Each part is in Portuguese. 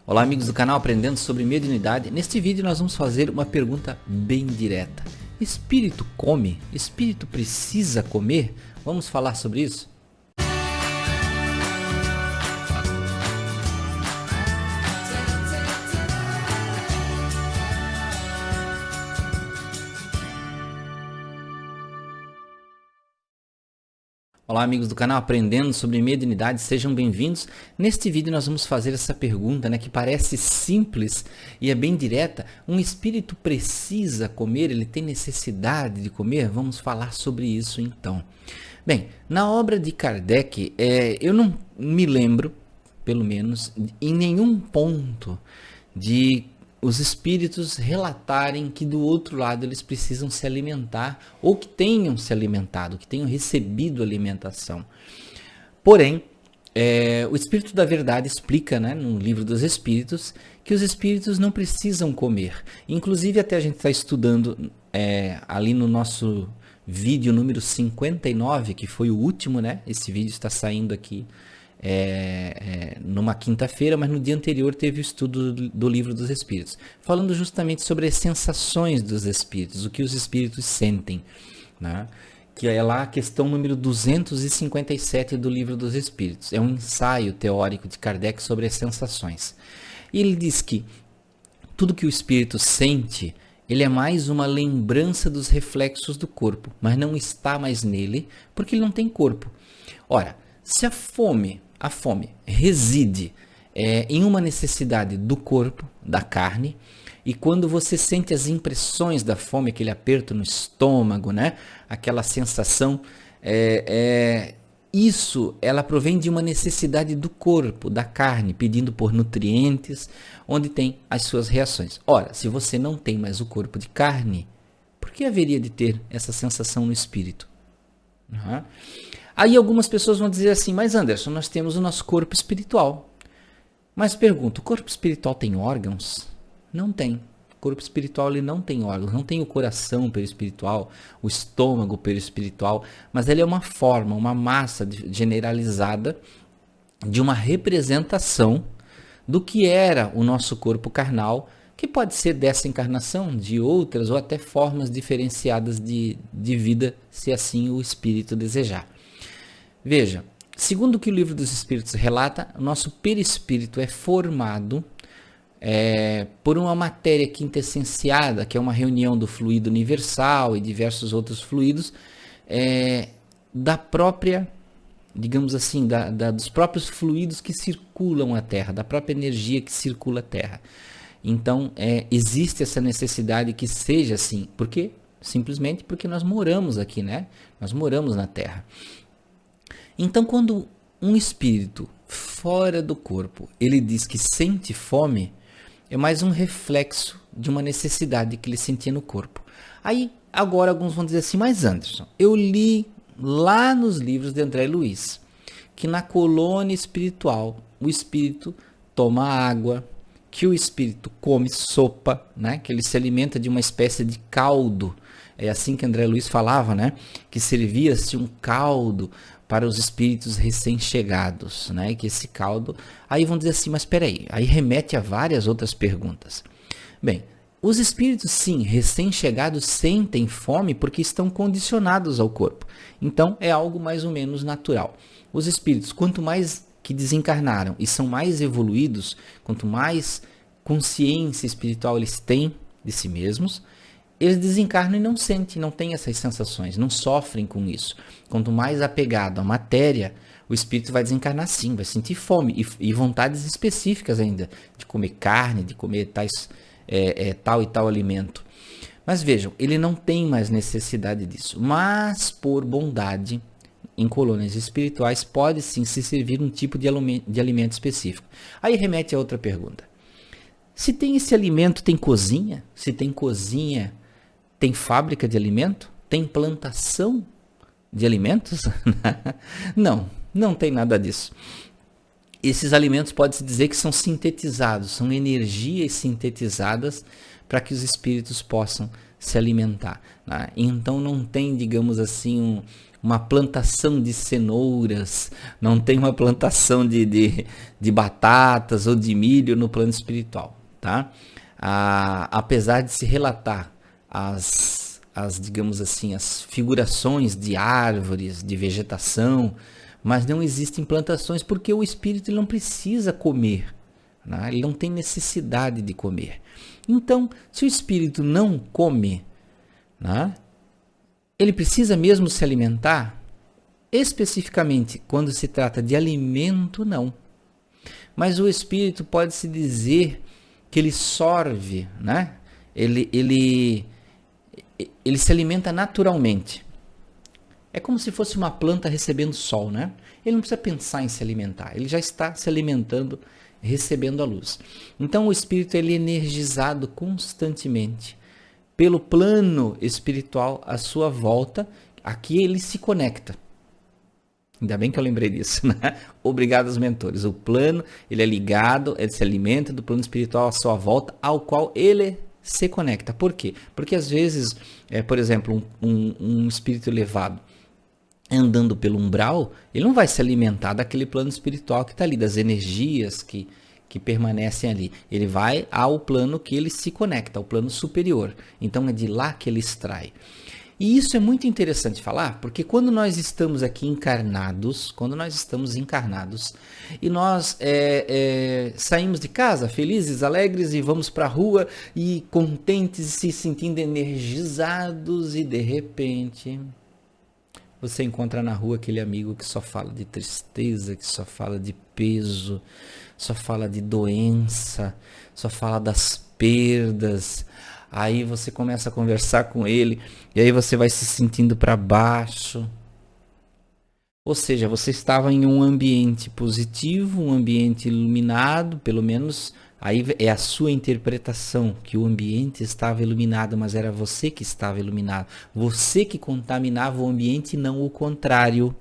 Olá amigos do canal Aprendendo sobre Mediunidade. Neste vídeo nós vamos fazer uma pergunta bem direta. Espírito come? Espírito precisa comer? Vamos falar sobre isso? Olá amigos do canal Aprendendo sobre Mediunidade, sejam bem-vindos. Neste vídeo nós vamos fazer essa pergunta, que parece simples e é bem direta. Um espírito precisa comer? Ele tem necessidade de comer? Vamos falar sobre isso então. Bem, na obra de Kardec, eu não me lembro, pelo menos, em nenhum ponto de os espíritos relatarem que do outro lado eles precisam se alimentar ou que tenham se alimentado, que tenham recebido alimentação. Porém, o Espírito da Verdade explica, no Livro dos Espíritos, que os espíritos não precisam comer. Inclusive, até a gente está estudando ali no nosso vídeo número 59, que foi o último, Esse vídeo está saindo aqui numa quinta-feira, mas no dia anterior teve o estudo do Livro dos Espíritos, falando justamente sobre as sensações dos espíritos, o que os espíritos sentem, que é lá a questão número 257 do Livro dos Espíritos. É um ensaio teórico de Kardec sobre as sensações. E ele diz que tudo que o espírito sente, ele é mais uma lembrança dos reflexos do corpo, mas não está mais nele, porque ele não tem corpo. Ora, se a fome reside em uma necessidade do corpo, da carne, e quando você sente as impressões da fome, aquele aperto no estômago, aquela sensação, ela provém de uma necessidade do corpo, da carne, pedindo por nutrientes, onde tem as suas reações. Ora, se você não tem mais o corpo de carne, por que haveria de ter essa sensação no espírito? Aí algumas pessoas vão dizer assim, mas Anderson, nós temos o nosso corpo espiritual. Mas pergunto, o corpo espiritual tem órgãos? Não tem. O corpo espiritual ele não tem órgãos, não tem o coração perispiritual, o estômago perispiritual, mas ele é uma forma, uma massa generalizada de uma representação do que era o nosso corpo carnal, que pode ser dessa encarnação, de outras ou até formas diferenciadas de vida, se assim o espírito desejar. Veja, segundo o que o Livro dos Espíritos relata, o nosso perispírito é formado por uma matéria quintessenciada, que é uma reunião do fluido universal e diversos outros fluidos, da própria, digamos assim, dos próprios fluidos que circulam a Terra, da própria energia que circula a Terra. Então, existe essa necessidade que seja assim. Por quê? Simplesmente porque nós moramos aqui, Nós moramos na Terra. Então, quando um espírito fora do corpo, ele diz que sente fome, é mais um reflexo de uma necessidade que ele sentia no corpo. Aí, agora alguns vão dizer assim, mas Anderson, eu li lá nos livros de André Luiz, que na colônia espiritual, o espírito toma água, que o espírito come sopa, que ele se alimenta de uma espécie de caldo. É assim que André Luiz falava, que servia-se um caldo para os espíritos recém-chegados, que esse caldo... Aí vão dizer assim, mas espera aí remete a várias outras perguntas. Bem, os espíritos, sim, recém-chegados sentem fome porque estão condicionados ao corpo. Então, é algo mais ou menos natural. Os espíritos, quanto mais que desencarnaram e são mais evoluídos, quanto mais consciência espiritual eles têm de si mesmos, eles desencarnam e não sentem, não têm essas sensações, não sofrem com isso. Quanto mais apegado à matéria, o espírito vai desencarnar sim, vai sentir fome e vontades específicas ainda, de comer carne, de comer tal e tal alimento. Mas vejam, ele não tem mais necessidade disso. Mas, por bondade, em colônias espirituais, pode sim se servir um tipo de alimento específico. Aí remete a outra pergunta. Se tem esse alimento, tem cozinha? Se tem cozinha, tem fábrica de alimento? Tem plantação de alimentos? Não tem nada disso. Esses alimentos pode-se dizer que são sintetizados, são energias sintetizadas para que os espíritos possam se alimentar. Então não tem, digamos assim, uma plantação de cenouras, não tem uma plantação de batatas ou de milho no plano espiritual, tá? Apesar de se relatar digamos assim, as figurações de árvores, de vegetação, mas não existem plantações porque o espírito ele não precisa comer, né? Ele não tem necessidade de comer. Então, se o espírito não come, né, ele precisa mesmo se alimentar? Especificamente, quando se trata de alimento, não. Mas o espírito pode-se dizer que ele sorve, né? Ele se alimenta naturalmente. É como se fosse uma planta recebendo sol, né? Ele não precisa pensar em se alimentar, ele já está se alimentando, recebendo a luz. Então o espírito ele é energizado constantemente pelo plano espiritual à sua volta, aqui ele se conecta. Ainda bem que eu lembrei disso, né? Obrigado aos mentores. O plano, ele é ligado, ele se alimenta do plano espiritual à sua volta, ao qual ele se conecta. Por quê? Porque às vezes, por exemplo, um espírito elevado andando pelo umbral, ele não vai se alimentar daquele plano espiritual que está ali, das energias que permanecem ali. Ele vai ao plano que ele se conecta, ao plano superior. Então é de lá que ele extrai. E isso é muito interessante falar, porque quando nós estamos aqui encarnados, e nós saímos de casa felizes, alegres e vamos para a rua e contentes, se sentindo energizados, e de repente você encontra na rua aquele amigo que só fala de tristeza, que só fala de peso, só fala de doença, só fala das perdas. Aí você começa a conversar com ele e aí você vai se sentindo para baixo. Ou seja, você estava em um ambiente positivo, um ambiente iluminado, pelo menos aí é a sua interpretação, que o ambiente estava iluminado, mas era você que estava iluminado. Você que contaminava o ambiente, não o contrário.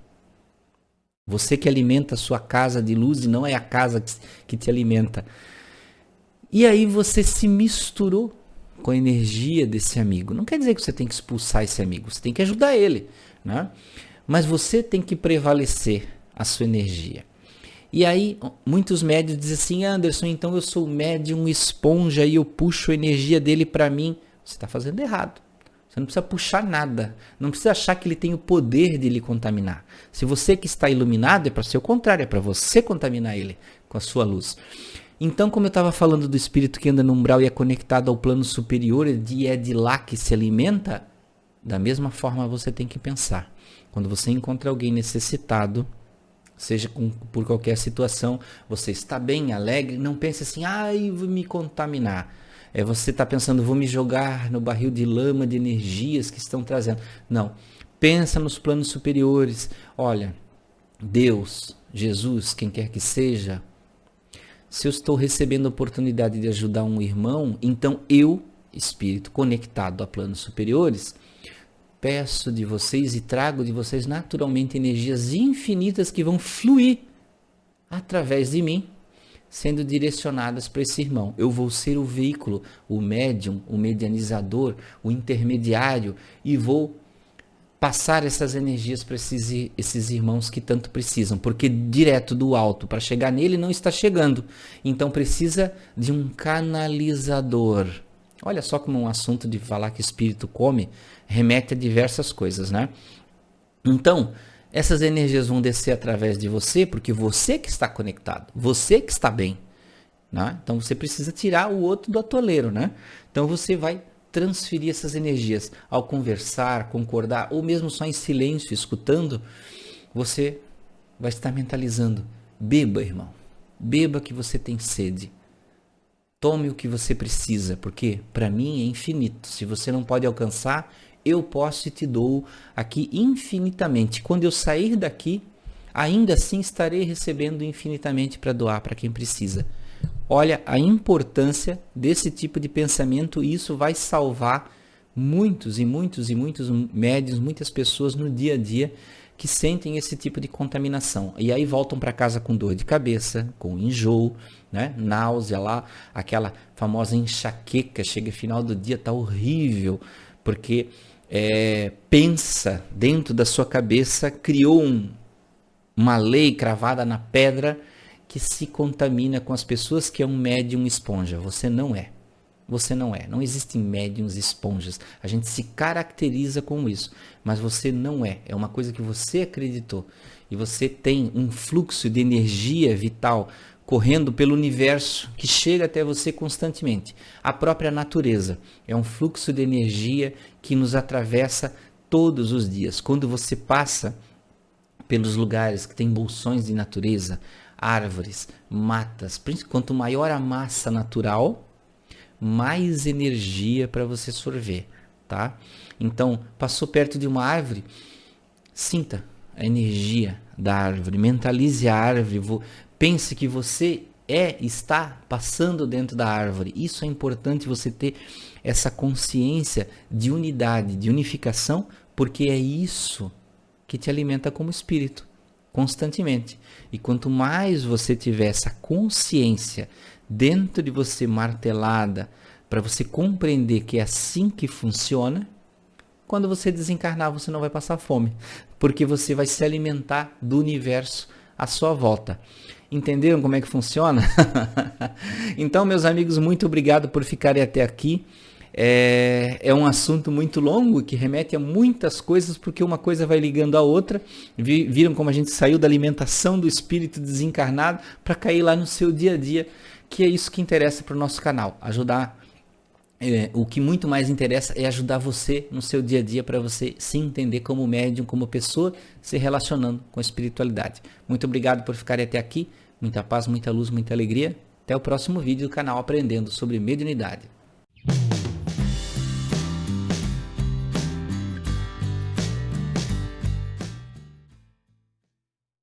Você que alimenta a sua casa de luz e não é a casa que te alimenta. E aí você se misturou com a energia desse amigo. Não quer dizer que você tem que expulsar esse amigo, você tem que ajudar ele, né? Mas você tem que prevalecer a sua energia. E aí, muitos médios dizem assim, Anderson, então eu sou médium esponja e eu puxo a energia dele para mim. Você está fazendo errado. Você não precisa puxar nada. Não precisa achar que ele tem o poder de lhe contaminar. Se você que está iluminado, é para ser o contrário, é para você contaminar ele com a sua luz. Então, como eu estava falando do espírito que anda no umbral e é conectado ao plano superior, e é de lá que se alimenta, da mesma forma você tem que pensar. Quando você encontra alguém necessitado, seja por qualquer situação, você está bem, alegre, não pense assim, vou me contaminar. Você está pensando, vou me jogar no barril de lama de energias que estão trazendo. Não, pensa nos planos superiores. Olha, Deus, Jesus, quem quer que seja, se eu estou recebendo a oportunidade de ajudar um irmão, então eu, espírito conectado a planos superiores, peço de vocês e trago de vocês naturalmente energias infinitas que vão fluir através de mim, sendo direcionadas para esse irmão. Eu vou ser o veículo, o médium, o medianizador, o intermediário, e vou passar essas energias para esses irmãos que tanto precisam, porque direto do alto para chegar nele não está chegando. Então precisa de um canalizador. Olha só como um assunto de falar que espírito come remete a diversas coisas, né? Então, essas energias vão descer através de você, porque você que está conectado, você que está bem, né? Então você precisa tirar o outro do atoleiro, né? Então você vai transferir essas energias ao conversar, concordar, ou mesmo só em silêncio, escutando, você vai estar mentalizando. Beba, irmão. Beba que você tem sede. Tome o que você precisa, porque para mim é infinito. Se você não pode alcançar, eu posso e te dou aqui infinitamente. Quando eu sair daqui, ainda assim estarei recebendo infinitamente para doar para quem precisa. Olha a importância desse tipo de pensamento, e isso vai salvar muitos e muitos e muitos médiuns, muitas pessoas no dia a dia que sentem esse tipo de contaminação. E aí voltam para casa com dor de cabeça, com enjoo, né? Náusea lá, aquela famosa enxaqueca, chega final do dia, tá horrível, porque pensa dentro da sua cabeça, criou uma lei cravada na pedra que se contamina com as pessoas, que é um médium esponja. Você não é. Você não é. Não existem médiums esponjas. A gente se caracteriza com isso, mas você não é. É uma coisa que você acreditou. E você tem um fluxo de energia vital correndo pelo universo que chega até você constantemente. A própria natureza é um fluxo de energia que nos atravessa todos os dias. Quando você passa pelos lugares que tem bolsões de natureza, árvores, matas, quanto maior a massa natural, mais energia para você sorver, tá? Então, passou perto de uma árvore, sinta a energia da árvore, mentalize a árvore, pense que você está passando dentro da árvore. Isso é importante, você ter essa consciência de unidade, de unificação, porque é isso que te alimenta como espírito, constantemente. E quanto mais você tiver essa consciência dentro de você martelada, para você compreender que é assim que funciona, quando você desencarnar você não vai passar fome, porque você vai se alimentar do universo à sua volta. Entenderam como é que funciona? Então, meus amigos, muito obrigado por ficarem até aqui. É um assunto muito longo que remete a muitas coisas, porque uma coisa vai ligando a outra. Viram como a gente saiu da alimentação do espírito desencarnado para cair lá no seu dia a dia, que é isso que interessa para o nosso canal. Ajudar, o que muito mais interessa é ajudar você no seu dia a dia, para você se entender como médium, como pessoa, se relacionando com a espiritualidade. Muito obrigado por ficarem até aqui. Muita paz, muita luz, muita alegria. Até o próximo vídeo do canal Aprendendo sobre Mediunidade.